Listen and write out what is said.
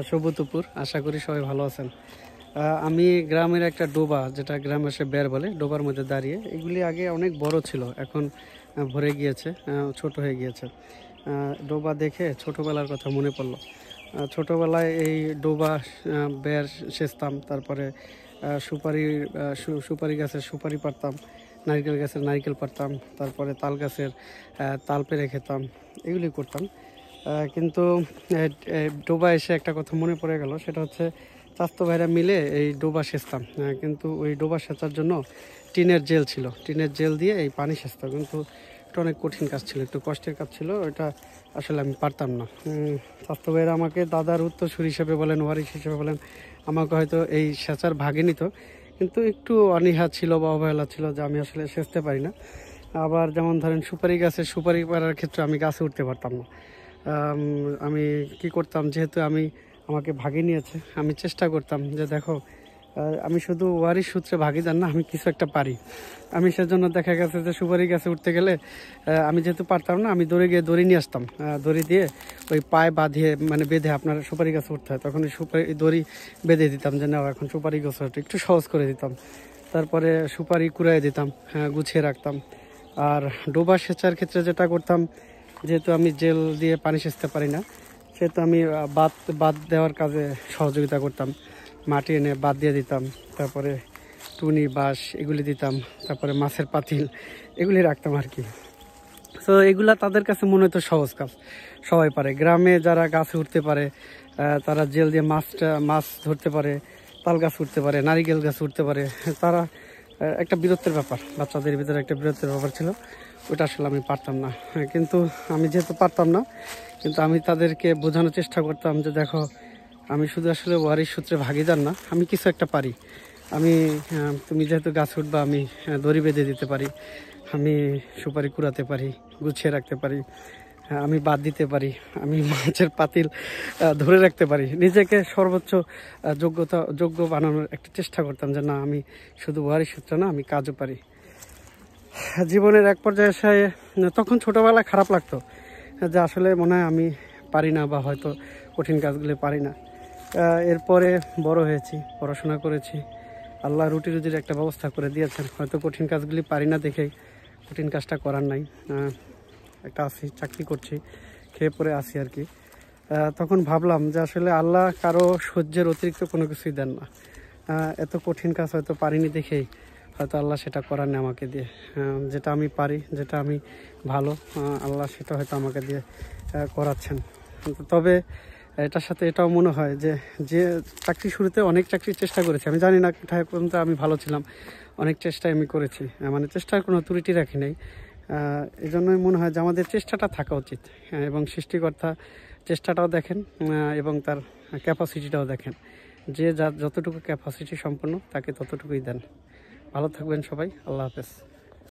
শুভ দুপুর। আশা করি সবাই ভালো আছেন। আমি গ্রামের একটা ডোবা, যেটা গ্রামে সে বের বলে, ডোবার মধ্যে দাঁড়িয়ে। এগুলি আগে অনেক বড় ছিল, এখন ভরে গিয়েছে, ছোট হয়ে গিয়েছে। ডোবা দেখে ছোটবেলার কথা মনে পড়লো। ছোটবেলায় এই ডোবা বের সেচতাম, তারপরে সুপারি গাছের সুপারি পাড়তাম, নারকেল গাছের নারকেল পাড়তাম, তারপরে তাল গাছের তাল পেড়ে খেতাম, এগুলি করতাম। কিন্তু ডোবা এসে একটা কথা মনে পড়ে গেল, সেটা হচ্ছে চাস্তো ভাইরা মিলে এই ডোবা সেচতাম। কিন্তু ওই ডোবা সেচার জন্য টিনের জেল ছিল, টিনের জেল দিয়ে এই পানি সেচতাম। কিন্তু এটা অনেক কঠিন কাজ ছিল, একটু কষ্টের কাজ ছিল, ওইটা আসলে আমি পারতাম না। চাস্তো ভাইরা আমাকে দাদার উত্তরসূরি হিসেবে বলেন, ওয়ারিশ হিসেবে বলেন, আমাকে হয়তো এই সেচার ভাগে নিত, কিন্তু একটু অনীহা ছিল বা অবহেলা ছিল যে আমি আসলে সেচতে পারি না। আবার যেমন ধরেন সুপারি গাছে সুপারি পাড়ার ক্ষেত্রে আমি গাছে উঠতে পারতাম না। আমি কি করতাম, যেহেতু আমাকে ভাগে নিয়েছে, আমি চেষ্টা করতাম যে দেখো, আমি শুধু ওয়ারিশ সূত্রে ভাগিদার না, আমি কিছু একটা পারি। আমি সেজন্য দেখা গেছে যে সুপারি গাছে উঠতে গেলে আমি যেহেতু পারতাম না, আমি দড়ি গিয়ে দড়ি নিয়ে আসতাম। দড়ি দিয়ে ওই পায়ে বাঁধিয়ে, মানে বেঁধে আপনার সুপারি গাছে উঠতে হয়, তখন ওই দড়ি বেঁধে দিতাম যে নাও এখন সুপারি গাছে উঠে, একটু সহজ করে দিতাম। তারপরে সুপারি কুড়াই দিতাম, গুছিয়ে রাখতাম। আর ডোবা সেচার ক্ষেত্রে যেটা করতাম, যেহেতু আমি জেল দিয়ে পানি সেচতে পারি না, সেহেতু আমি বাদ দেওয়ার কাজে সহযোগিতা করতাম। মাটি এনে বাদ দিয়ে দিতাম, তারপরে টুনি বাঁশ এগুলি দিতাম, তারপরে মাছের পাতিল এগুলি রাখতাম আর কি। তো এগুলা তাদের কাছে মনে হতো সহজ কাজ, সবাই পারে। গ্রামে যারা গাছে উঠতে পারে, তারা জেল দিয়ে মাছ ধরতে পারে, তাল গাছ উঠতে পারে, নারিকেল গাছ উঠতে পারে, তারা একটা বীরত্বের ব্যাপার, বাচ্চাদের ভিতরে একটা বীরত্বের ব্যাপার ছিল, ওটা আসলে আমি পারতাম না। কিন্তু আমি যেহেতু পারতাম না, কিন্তু আমি তাদেরকে বোঝানোর চেষ্টা করতাম যে দেখো, আমি শুধু আসলে ওয়ারিশ সূত্রে ভাগিদার না, আমি কিছু একটা পারি। তুমি যেহেতু গাছ উঠবা, আমি দড়ি বেঁধে দিতে পারি, আমি সুপারি কুড়াতে পারি, গুছিয়ে রাখতে পারি, আমি বাদ দিতে পারি, আমি মাছের পাতিল ধরে রাখতে পারি। নিজেকে সর্বোচ্চ যোগ্য বানানোর একটা চেষ্টা করতাম যে না, আমি শুধু ওয়ারিশ সূত্রে না, আমি কাজও পারি। জীবনের এক পর্যায়ে এসে তখন ছোটোবেলায় খারাপ লাগতো যে আসলে মনে হয় আমি পারি না, বা হয়তো কঠিন কাজগুলি পারি না। এরপরে বড় হয়েছি, পড়াশোনা করেছি, আল্লাহ রুটি রুজির একটা ব্যবস্থা করে দিয়েছেন। হয়তো কঠিন কাজগুলি পারি না দেখেই কঠিন কাজটা করার নাই, একটা চাকরি করছি, খেয়ে পরে আসি আর কি। তখন ভাবলাম যে আসলে আল্লাহ কারো সহ্যের অতিরিক্ত কোনো কিছুই দেন না। এত কঠিন কাজ হয়তো পারিনি দেখেই হয়তো আল্লাহ সেটা করার নেই আমাকে দিয়ে। যেটা আমি পারি, যেটা আমি ভালো, আল্লাহ সেটা হয়তো আমাকে দিয়ে করাচ্ছেন। তবে এটার সাথে এটাও মনে হয় যে চাকরি শুরুতে অনেক চাকরির চেষ্টা করেছি, আমি জানি না কোথায় পর্যন্ত আমি ভালো ছিলাম, অনেক চেষ্টাই আমি করেছি, মানে চেষ্টার কোনো ত্রুটি রাখি নাই। এই জন্যই মনে হয় যে আমাদের চেষ্টাটা থাকা উচিত, এবং সৃষ্টিকর্তা চেষ্টাটাও দেখেন এবং তার ক্যাপাসিটিটাও দেখেন। যে যতটুকু ক্যাপাসিটি সম্পন্ন, তাকে ততটুকুই দেন। ভালো থাকবেন সবাই, আল্লাহ হাফেজ।